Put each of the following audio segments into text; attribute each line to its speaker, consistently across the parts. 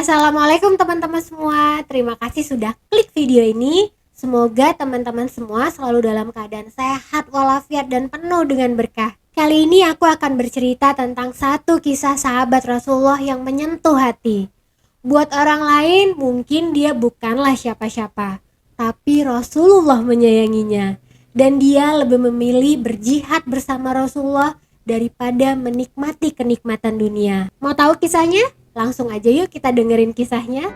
Speaker 1: Assalamualaikum teman-teman semua. Terima kasih sudah klik video ini. Semoga teman-teman semua selalu dalam keadaan sehat walafiat dan penuh dengan berkah. Kali ini aku akan bercerita tentang satu kisah sahabat Rasulullah yang menyentuh hati. Buat orang lain mungkin dia bukanlah siapa-siapa, tapi Rasulullah menyayanginya. Dan dia lebih memilih berjihad bersama Rasulullah daripada menikmati kenikmatan dunia. Mau tahu kisahnya? Langsung aja yuk kita dengerin kisahnya.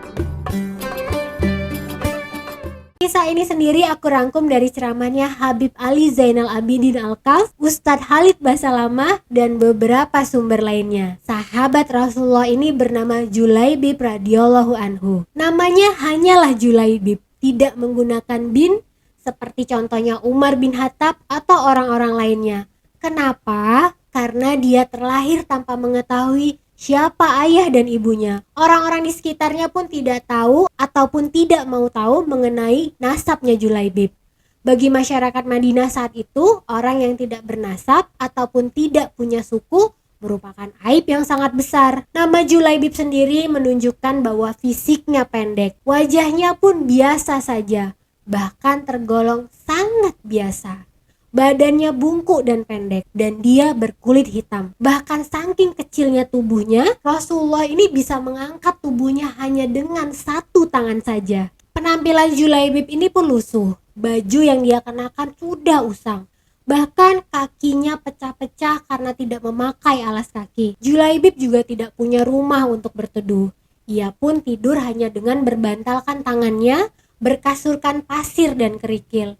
Speaker 1: Kisah ini sendiri aku rangkum dari ceramahnya Habib Ali Zainal Abidin Al-Kaf, Ustadz Khalid Basalamah, dan beberapa sumber lainnya. Sahabat Rasulullah ini bernama Julaibib radhiyallahu anhu. Namanya hanyalah Julaibib, tidak menggunakan bin seperti contohnya Umar bin Khattab atau orang-orang lainnya. Kenapa? Karena dia terlahir tanpa mengetahui siapa ayah dan ibunya. Orang-orang di sekitarnya pun tidak tahu ataupun tidak mau tahu mengenai nasabnya Julaibib. Bagi masyarakat Madinah saat itu, orang yang tidak bernasab ataupun tidak punya suku merupakan aib yang sangat besar. Nama Julaibib sendiri menunjukkan bahwa fisiknya pendek, wajahnya pun biasa saja, bahkan tergolong sangat biasa. Badannya bungkuk dan pendek, dan dia berkulit hitam. Bahkan saking kecilnya tubuhnya, Rasulullah ini bisa mengangkat tubuhnya hanya dengan satu tangan saja. Penampilan Julaibib ini pun lusuh. Baju yang dia kenakan sudah usang. Bahkan kakinya pecah-pecah karena tidak memakai alas kaki. Julaibib juga tidak punya rumah untuk berteduh. Ia pun tidur hanya dengan berbantalkan tangannya, berkasurkan pasir dan kerikil.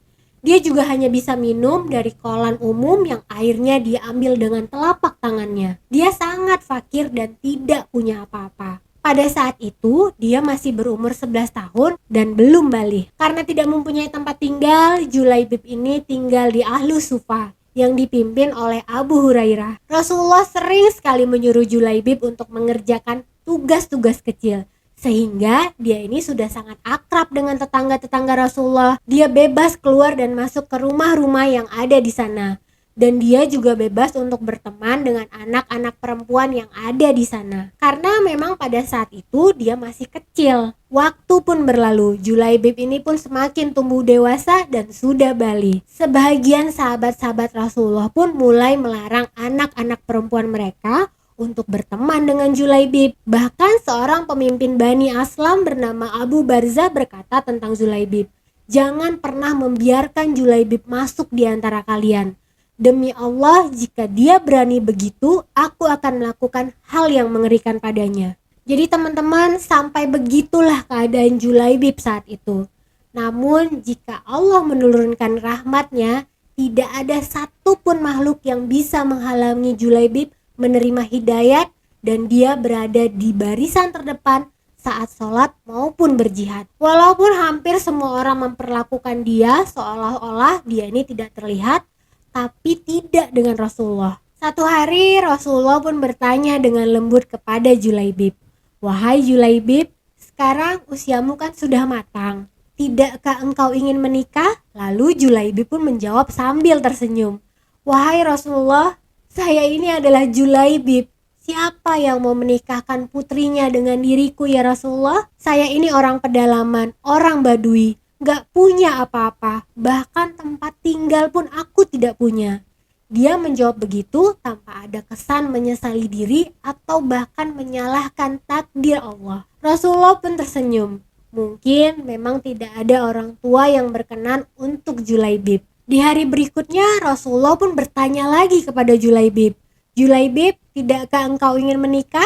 Speaker 1: Dia juga hanya bisa minum dari kolam umum yang airnya diambil dengan telapak tangannya. Dia sangat fakir dan tidak punya apa-apa. Pada saat itu, dia masih berumur 11 tahun dan belum balik. Karena tidak mempunyai tempat tinggal, Julaibib ini tinggal di Ahlus Sufa yang dipimpin oleh Abu Hurairah. Rasulullah sering sekali menyuruh Julaibib untuk mengerjakan tugas-tugas kecil. Sehingga dia ini sudah sangat akrab dengan tetangga-tetangga Rasulullah. Dia bebas keluar dan masuk ke rumah-rumah yang ada di sana. Dan dia juga bebas untuk berteman dengan anak-anak perempuan yang ada di sana. Karena memang pada saat itu dia masih kecil. Waktu pun berlalu, Julaibib ini pun semakin tumbuh dewasa dan sudah balik. Sebagian sahabat-sahabat Rasulullah pun mulai melarang anak-anak perempuan mereka untuk berteman dengan Julaibib. Bahkan seorang pemimpin Bani Aslam bernama Abu Barzah berkata tentang Julaibib, "Jangan pernah membiarkan Julaibib masuk di antara kalian. Demi Allah, jika dia berani begitu, aku akan melakukan hal yang mengerikan padanya." Jadi teman-teman, sampai begitulah keadaan Julaibib saat itu. Namun jika Allah menurunkan rahmatnya, tidak ada satupun makhluk yang bisa menghalangi Julaibib menerima hidayat, dan dia berada di barisan terdepan saat sholat maupun berjihad. Walaupun hampir semua orang memperlakukan dia seolah-olah dia ini tidak terlihat, tapi tidak dengan Rasulullah. Satu hari Rasulullah pun bertanya dengan lembut kepada Julaibib, "Wahai Julaibib, sekarang usiamu kan sudah matang. Tidakkah engkau ingin menikah?" Lalu Julaibib pun menjawab sambil tersenyum, "Wahai Rasulullah, saya ini adalah Julaibib. Siapa yang mau menikahkan putrinya dengan diriku ya Rasulullah? Saya ini orang pedalaman, orang Badui, gak punya apa-apa. Bahkan tempat tinggal pun aku tidak punya." Dia menjawab begitu tanpa ada kesan menyesali diri atau bahkan menyalahkan takdir Allah. Rasulullah pun tersenyum. Mungkin memang tidak ada orang tua yang berkenan untuk Julaibib. Di hari berikutnya Rasulullah pun bertanya lagi kepada Julaibib, "Julaibib, tidakkah engkau ingin menikah?"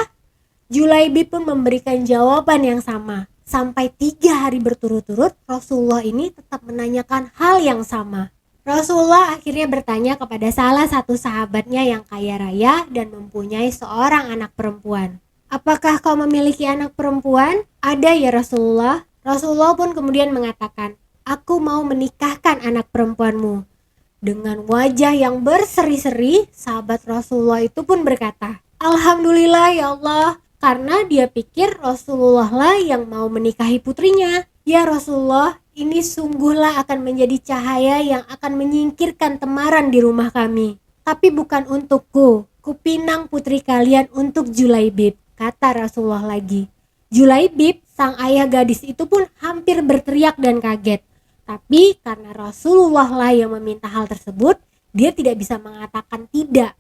Speaker 1: Julaibib pun memberikan jawaban yang sama. Sampai 3 hari berturut-turut Rasulullah ini tetap menanyakan hal yang sama. Rasulullah akhirnya bertanya kepada salah satu sahabatnya yang kaya raya dan mempunyai seorang anak perempuan, "Apakah kau memiliki anak perempuan?" "Ada ya Rasulullah." Rasulullah pun kemudian mengatakan, "Aku mau menikahkan anak perempuanmu." Dengan wajah yang berseri-seri, sahabat Rasulullah itu pun berkata, "Alhamdulillah ya Allah," karena dia pikir Rasulullah lah yang mau menikahi putrinya. "Ya Rasulullah, ini sungguhlah akan menjadi cahaya yang akan menyingkirkan temaran di rumah kami. Tapi bukan untukku, kupinang putri kalian untuk Julaibib," kata Rasulullah lagi. Julaibib, sang ayah gadis itu pun hampir berteriak dan kaget. Tapi karena Rasulullah lah yang meminta hal tersebut, dia tidak bisa mengatakan tidak.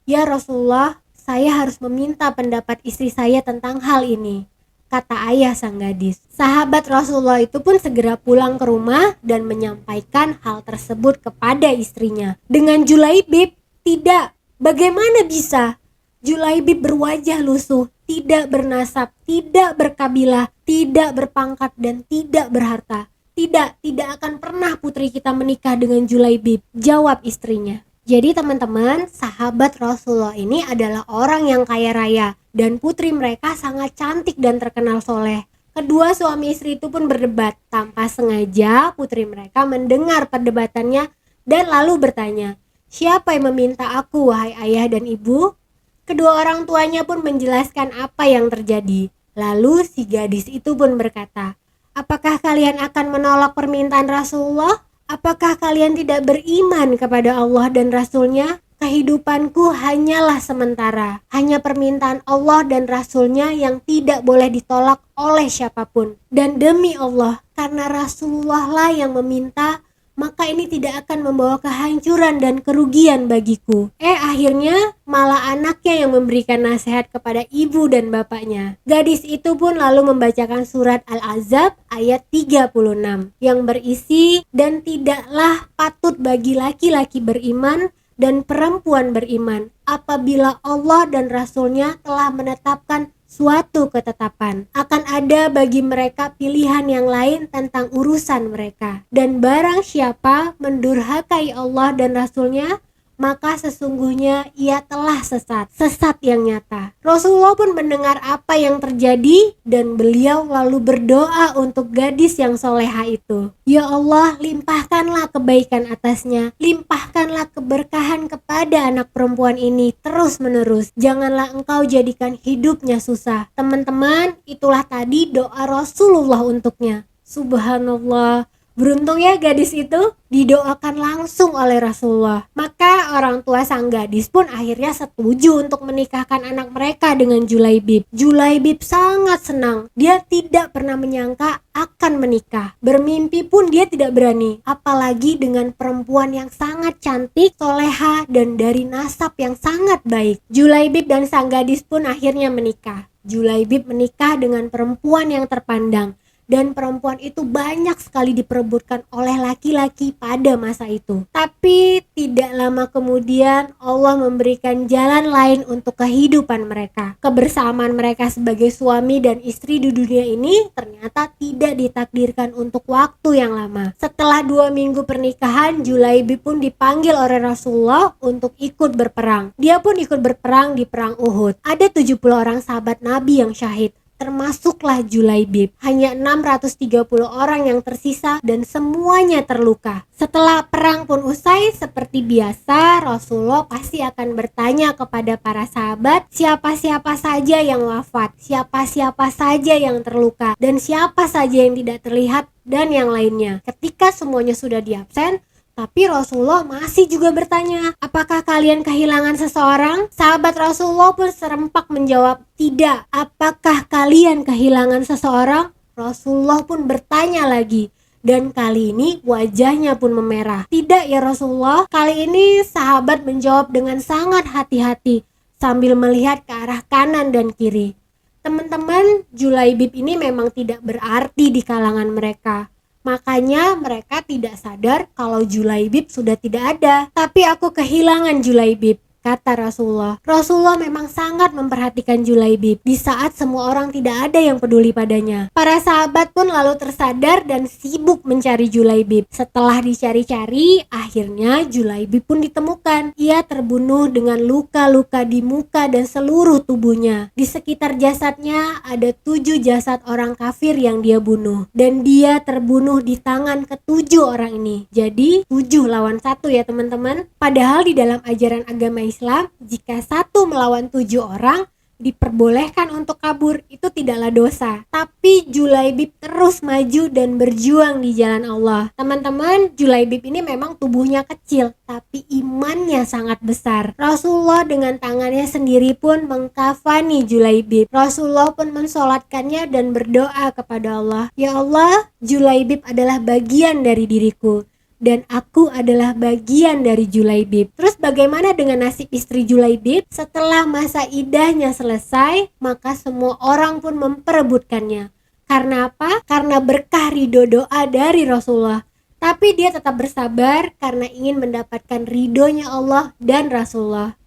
Speaker 1: Ya Rasulullah, saya harus meminta pendapat istri saya tentang hal ini, kata ayah sang gadis. Sahabat Rasulullah itu pun segera pulang ke rumah dan menyampaikan hal tersebut kepada istrinya. Dengan Julaibib, tidak, bagaimana bisa? Julaibib berwajah lusuh, tidak bernasab, tidak berkabilah, tidak berpangkat, dan tidak berharta. Tidak akan pernah putri kita menikah dengan Julaibib, jawab istrinya. Jadi teman-teman, sahabat Rasulullah ini adalah orang yang kaya raya dan putri mereka sangat cantik dan terkenal soleh. Kedua suami istri itu pun berdebat. Tanpa sengaja putri mereka mendengar perdebatannya dan lalu bertanya, "Siapa yang meminta aku, wahai ayah dan ibu?" Kedua orang tuanya pun menjelaskan apa yang terjadi. Lalu si gadis itu pun berkata, "Apakah kalian akan menolak permintaan Rasulullah? Apakah kalian tidak beriman kepada Allah dan Rasul-Nya? Kehidupanku hanyalah sementara. Hanya permintaan Allah dan Rasul-Nya yang tidak boleh ditolak oleh siapapun. Dan demi Allah, karena Rasulullah lah yang meminta, maka ini tidak akan membawa kehancuran dan kerugian bagiku." Akhirnya malah anaknya yang memberikan nasihat kepada ibu dan bapaknya. Gadis itu pun lalu membacakan surat Al-Ahzab ayat 36 yang berisi, "Dan tidaklah patut bagi laki-laki beriman dan perempuan beriman apabila Allah dan Rasul-Nya telah menetapkan suatu ketetapan. Akan ada bagi mereka pilihan yang lain tentang urusan mereka. Dan barang siapa mendurhakai Allah dan Rasul-Nya, maka sesungguhnya ia telah sesat yang nyata." Rasulullah pun mendengar apa yang terjadi dan beliau lalu berdoa untuk gadis yang soleha itu. "Ya Allah, limpahkanlah kebaikan atasnya, limpahkanlah keberkahan kepada anak perempuan ini terus menerus. Janganlah engkau jadikan hidupnya susah." Teman-teman, itulah tadi doa Rasulullah untuknya. Subhanallah, beruntung ya gadis itu didoakan langsung oleh Rasulullah. Maka orang tua sang gadis pun akhirnya setuju untuk menikahkan anak mereka dengan Julaibib. Julaibib sangat senang. Dia tidak pernah menyangka akan menikah. Bermimpi pun dia tidak berani. Apalagi dengan perempuan yang sangat cantik, soleha, dan dari nasab yang sangat baik. Julaibib dan sang gadis pun akhirnya menikah. Julaibib menikah dengan perempuan yang terpandang. Dan perempuan itu banyak sekali diperebutkan oleh laki-laki pada masa itu. Tapi tidak lama kemudian Allah memberikan jalan lain untuk kehidupan mereka. Kebersamaan mereka sebagai suami dan istri di dunia ini ternyata tidak ditakdirkan untuk waktu yang lama. Setelah 2 minggu pernikahan, Julaibib pun dipanggil oleh Rasulullah untuk ikut berperang. Dia pun ikut berperang di perang Uhud. Ada 70 orang sahabat Nabi yang syahid, termasuklah Julaibib. Hanya 630 orang yang tersisa dan semuanya terluka. Setelah perang pun usai, seperti biasa Rasulullah pasti akan bertanya kepada para sahabat, siapa-siapa saja yang wafat, siapa-siapa saja yang terluka, dan siapa saja yang tidak terlihat, dan yang lainnya. Ketika semuanya sudah diabsen, tapi Rasulullah masih juga bertanya, "Apakah kalian kehilangan seseorang?" Sahabat Rasulullah pun serempak menjawab, "Tidak." "Apakah kalian kehilangan seseorang?" Rasulullah pun bertanya lagi, dan kali ini wajahnya pun memerah. "Tidak ya Rasulullah." Kali ini sahabat menjawab dengan sangat hati-hati sambil melihat ke arah kanan dan kiri. Teman-teman, Julaibib ini memang tidak berarti di kalangan mereka. Makanya mereka tidak sadar kalau Julaibib sudah tidak ada. "Tapi aku kehilangan Julaibib," kata Rasulullah. Rasulullah memang sangat memperhatikan Julaibib di saat semua orang tidak ada yang peduli padanya. Para sahabat pun lalu tersadar dan sibuk mencari Julaibib. Setelah dicari-cari, akhirnya Julaibib pun ditemukan. Ia terbunuh dengan luka-luka di muka dan seluruh tubuhnya. Di sekitar jasadnya ada 7 jasad orang kafir yang dia bunuh, dan dia terbunuh di tangan ke-7 orang ini. Jadi 7 lawan 1 ya teman-teman. Padahal di dalam ajaran agama Islam, jika 1 melawan 7 orang, diperbolehkan untuk kabur, itu tidaklah dosa. Tapi Julaibib terus maju dan berjuang di jalan Allah. Teman-teman, Julaibib ini memang tubuhnya kecil, tapi imannya sangat besar. Rasulullah dengan tangannya sendiri pun mengkafani Julaibib. Rasulullah pun mensolatkannya dan berdoa kepada Allah, "Ya Allah, Julaibib adalah bagian dari diriku dan aku adalah bagian dari Julaibib." Terus bagaimana dengan nasib istri Julaibib? Setelah masa idahnya selesai, maka semua orang pun memperebutkannya. Karena apa? Karena berkah ridho doa dari Rasulullah. Tapi dia tetap bersabar karena ingin mendapatkan ridhonya Allah dan Rasulullah.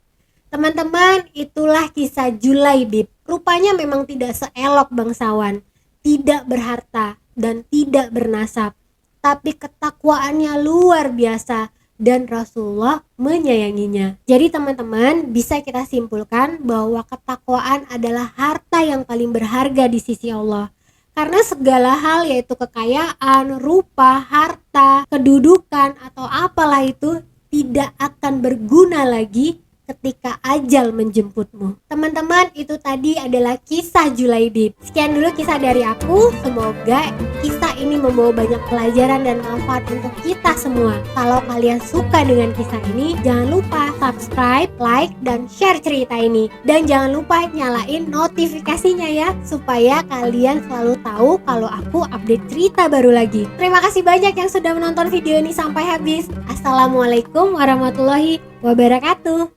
Speaker 1: Teman-teman, itulah kisah Julaibib. Rupanya memang tidak seelok bangsawan, tidak berharta dan tidak bernasab, tapi ketakwaannya luar biasa dan Rasulullah menyayanginya. Jadi teman-teman, bisa kita simpulkan bahwa ketakwaan adalah harta yang paling berharga di sisi Allah. Karena segala hal, yaitu kekayaan, rupa, harta, kedudukan, atau apalah itu, tidak akan berguna lagi ketika ajal menjemputmu. Teman-teman, itu tadi adalah kisah Julaibib. Sekian dulu kisah dari aku. Semoga kisah ini membawa banyak pelajaran dan manfaat untuk kita semua. Kalau kalian suka dengan kisah ini, jangan lupa subscribe, like, dan share cerita ini. Dan jangan lupa nyalain notifikasinya ya, supaya kalian selalu tahu kalau aku update cerita baru lagi. Terima kasih banyak yang sudah menonton video ini sampai habis. Assalamualaikum warahmatullahi wabarakatuh.